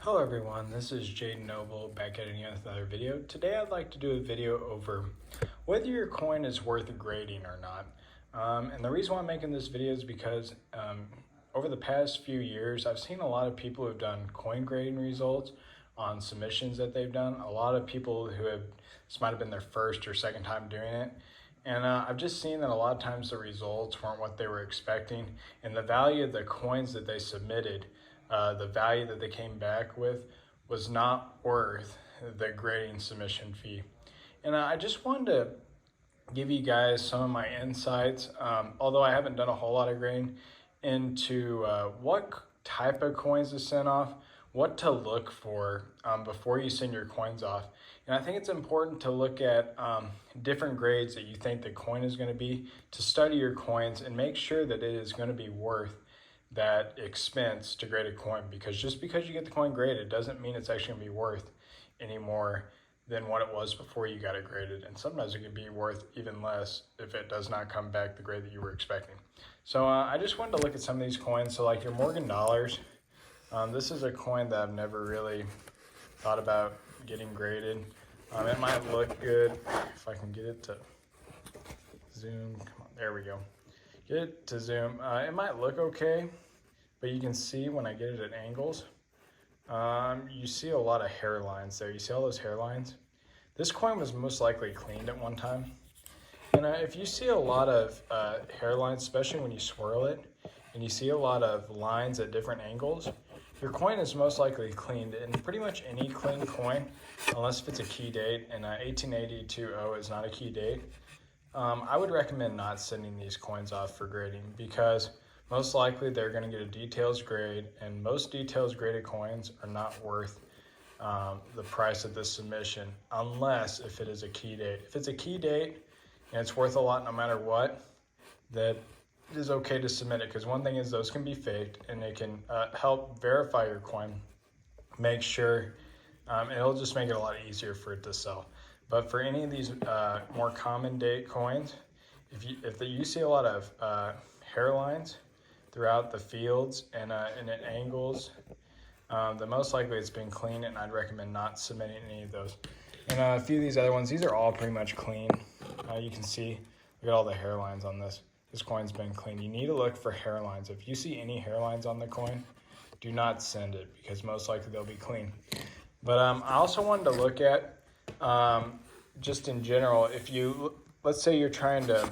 Hello everyone, this is Jaden Noble back at another video. Today I'd like to do a video over whether your coin is worth grading or not. And the reason why I'm making this video is because over the past few years I've seen a lot of people who've done coin grading results on submissions that they've done. A lot of people this might have been their first or second time doing it. And I've just seen that a lot of times the results weren't what they were expecting, and the value of the coins that they submitted, the value that they came back with was not worth the grading submission fee. And I just wanted to give you guys some of my insights, although I haven't done a whole lot of grading, into what type of coins to send off, what to look for before you send your coins off. And I think it's important to look at different grades that you think the coin is going to be, to study your coins and make sure that it is going to be worth that expense to grade a coin, because just because you get the coin graded doesn't mean it's actually going to be worth any more than what it was before you got it graded. And sometimes it could be worth even less if it does not come back the grade that you were expecting. So I just wanted to look at some of these coins. So like your Morgan dollars, this is a coin that I've never really thought about getting graded. It might look good if I can get it to zoom. Come on, there we go. Get it to zoom. It might look okay, but you can see when I get it at angles, you see a lot of hairlines there. You see all those hairlines? This coin was most likely cleaned at one time. And if you see a lot of hairlines, especially when you swirl it, and you see a lot of lines at different angles, your coin is most likely cleaned. And pretty much any clean coin, unless if it's a key date, and 1882.0 is not a key date, I would recommend not sending these coins off for grading, because most likely they're going to get a details grade, and most details graded coins are not worth the price of this submission, unless if it is a key date. If it's a key date and it's worth a lot no matter what, that is okay to submit it, because one thing is those can be faked, and they can help verify your coin, make sure, and it'll just make it a lot easier for it to sell. But for any of these more common date coins, if you see a lot of hairlines throughout the fields and at angles, then most likely it's been clean, and I'd recommend not submitting any of those. And a few of these other ones, these are all pretty much clean. You can see, look at all the hairlines on this. This coin's been clean. You need to look for hairlines. If you see any hairlines on the coin, do not send it, because most likely they'll be clean. But I also wanted to look at, just in general, let's say you're trying to,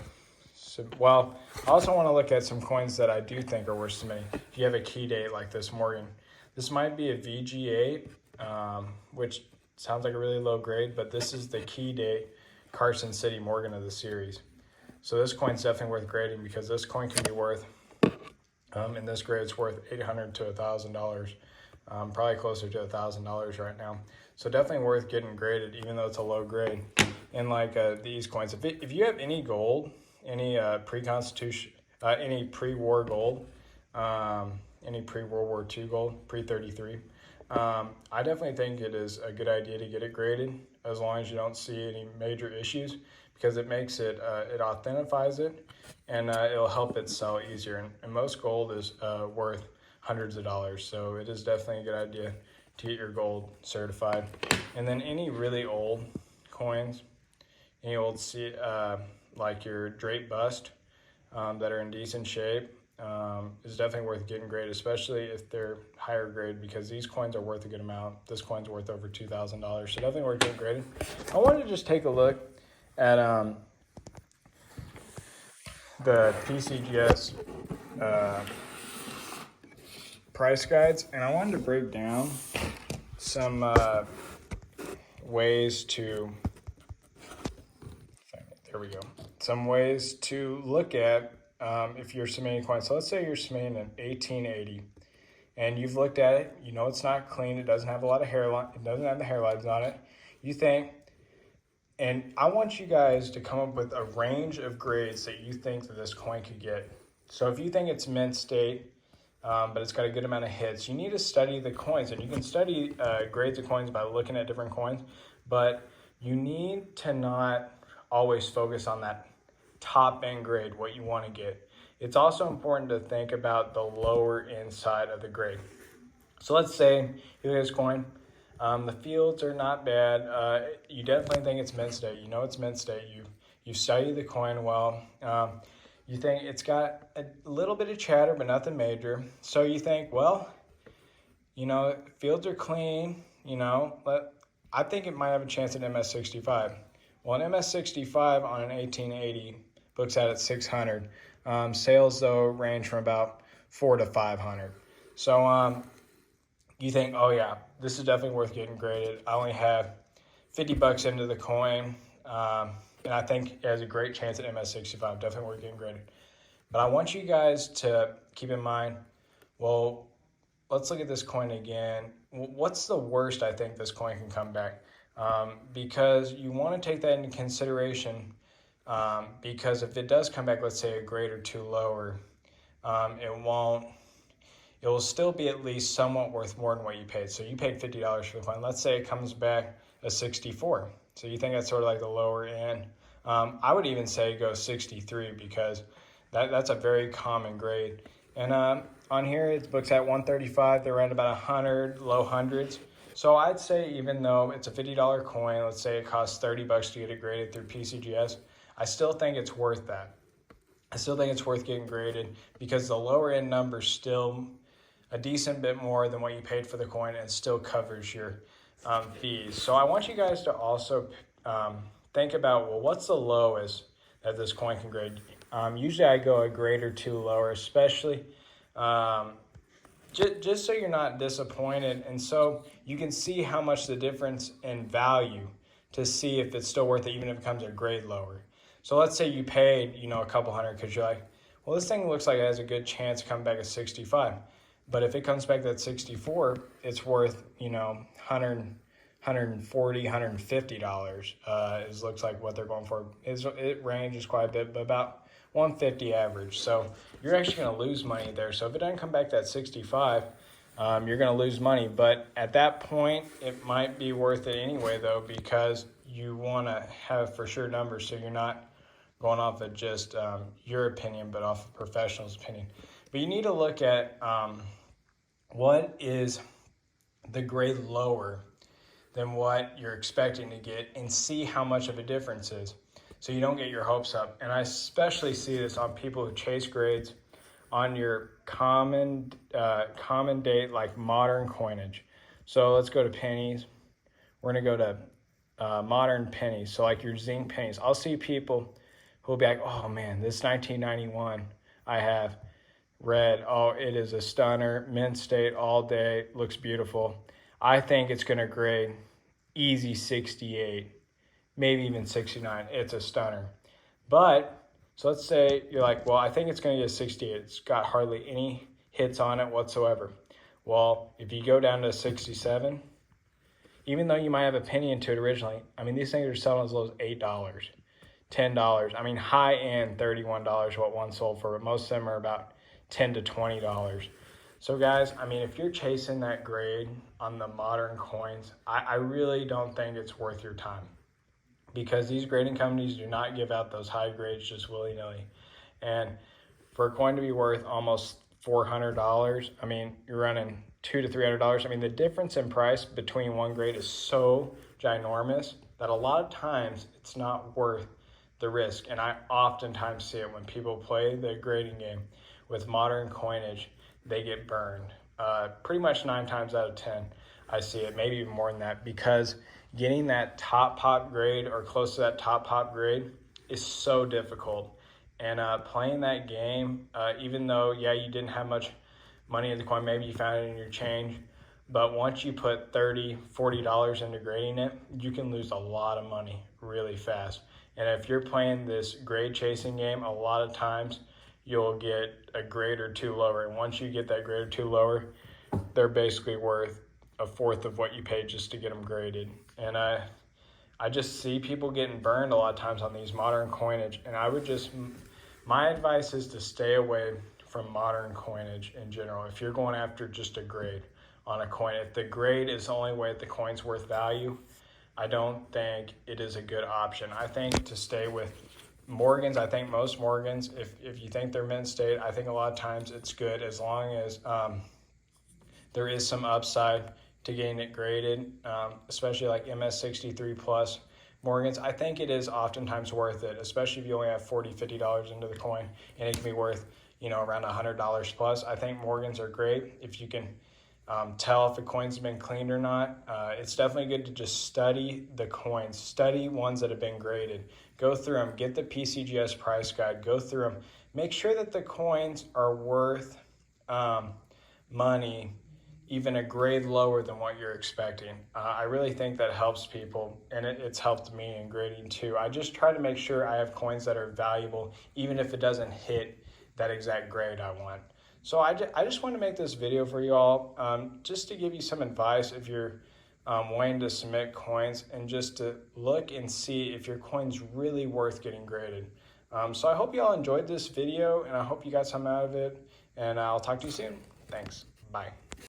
I also want to look at some coins that I do think are worth submitting. If you have a key date like this Morgan, this might be a VG8, which sounds like a really low grade, but this is the key date Carson City Morgan of the series. So this coin's definitely worth grading, because this coin can be worth, in this grade, it's worth $800 to $1,000. Probably closer to $1,000 right now. So definitely worth getting graded, even though it's a low grade. And like these coins, if you have any gold, any pre-Constitution, any pre-war gold, any pre-World War II gold, pre-33, I definitely think it is a good idea to get it graded, as long as you don't see any major issues, because it makes it, it authentifies it, and it'll help it sell easier. And most gold is worth hundreds of dollars, so it is definitely a good idea to get your gold certified. And then any really old coins, any old like your Drake bust, that are in decent shape, is definitely worth getting graded, especially if they're higher grade, because these coins are worth a good amount. This coin's worth over $2,000, so definitely worth getting graded. I wanted to just take a look at the PCGS price guides, and I wanted to break down some ways to, some ways to look at if you're submitting coins. So let's say you're submitting an 1880, and you've looked at it, you know it's not clean, it doesn't have a lot of hairline, it doesn't have the hairlines on it. You think, and I want you guys to come up with a range of grades that you think that this coin could get. So if you think it's mint state, but it's got a good amount of hits, you need to study the coins. And you can study grades of coins by looking at different coins, but you need to not always focus on that top end grade, what you want to get. It's also important to think about the lower end side of the grade. So let's say you look at this coin. The fields are not bad. You definitely think it's mint state. You know it's mint state. You study the coin well. You think it's got a little bit of chatter, but nothing major. So you think, well, fields are clean. I think it might have a chance at MS65. Well, an MS65 on an 1880 books out at 600. Sales though range from about 400 to 500. So you think, oh yeah, this is definitely worth getting graded. I only have 50 bucks into the coin, and I think it has a great chance at MS65, definitely worth getting graded. But I want you guys to keep in mind, well, let's look at this coin again. What's the worst I think this coin can come back? Because you want to take that into consideration, because if it does come back, let's say a grade or two lower, it will still be at least somewhat worth more than what you paid. So you paid $50 for the coin. Let's say it comes back a 64. So you think that's sort of like the lower end. I would even say go 63 because that's a very common grade. And on here, it's books at 135. They're around about 100, low hundreds. So I'd say even though it's a $50 coin, let's say it costs 30 bucks to get it graded through PCGS, I still think it's worth that. I still think it's worth getting graded because the lower end number's still a decent bit more than what you paid for the coin and still covers your fees. So I want you guys to also think about, well, what's the lowest that this coin can grade? Usually I go a grade or two lower, especially just so you're not disappointed. And so you can see how much the difference in value to see if it's still worth it, even if it comes a grade lower. So let's say you paid, a couple hundred because you're like, well, this thing looks like it has a good chance to come back at 65. But if it comes back at 64, it's worth, $140, $150 is looks like what they're going for. It ranges quite a bit, but about 150 average. So you're actually going to lose money there. So if it doesn't come back to that 65, you're going to lose money. But at that point, it might be worth it anyway, though, because you want to have for sure numbers. So you're not going off of just your opinion, but off of professional's opinion. But you need to look at what is the grade lower than what you're expecting to get and see how much of a difference is so you don't get your hopes up. And I especially see this on people who chase grades on your common date like modern coinage. So let's go to pennies. We're going to go to modern pennies. So like your zinc pennies. I'll see people who will be like, oh man, this 1991 I have red. Oh, it is a stunner, mint state all day, looks beautiful. I think it's going to grade easy 68, maybe even 69. It's a stunner. But, so let's say you're like, well, I think it's going to get 68. It's got hardly any hits on it whatsoever. Well, if you go down to 67, even though you might have a penny into it originally, these things are selling as low as $8, $10. High end $31 what one sold for, but most of them are about $10 to $20. So guys, if you're chasing that grade on the modern coins, I really don't think it's worth your time because these grading companies do not give out those high grades just willy-nilly. And for a coin to be worth almost $400, you're running $200 to $300. The difference in price between one grade is so ginormous that a lot of times it's not worth the risk. And I oftentimes see it when people play the grading game with modern coinage, they get burned. Pretty much 9 times out of 10, I see it, maybe even more than that, because getting that top pop grade or close to that top pop grade is so difficult. And playing that game, even though, you didn't have much money in the coin, maybe you found it in your change, but once you put $30, $40 into grading it, you can lose a lot of money really fast. And if you're playing this grade chasing game, a lot of times you'll get a grade or two lower. And once you get that grade or two lower, they're basically worth a fourth of what you paid just to get them graded. And I just see people getting burned a lot of times on these modern coinage. And my advice is to stay away from modern coinage in general. If you're going after just a grade on a coin, if the grade is the only way that the coin's worth value, I don't think it is a good option. I think to stay with Morgans, I think most Morgans, if you think they're mint state, I think a lot of times it's good as long as there is some upside to getting it graded, especially like MS63 plus Morgans. I think it is oftentimes worth it, especially if you only have $40, $50 into the coin, and it can be worth, around $100 plus. I think Morgans are great if you can tell if a coin's been cleaned or not. It's definitely good to just study the coins, study ones that have been graded. Go through them, get the PCGS price guide, go through them. Make sure that the coins are worth money, even a grade lower than what you're expecting. I really think that helps people, and it's helped me in grading too. I just try to make sure I have coins that are valuable, even if it doesn't hit that exact grade I want. So I just want to make this video for you all, just to give you some advice if you're wanting to submit coins, and just to look and see if your coin's really worth getting graded. So I hope you all enjoyed this video, and I hope you got something out of it, and I'll talk to you soon. Thanks. Bye.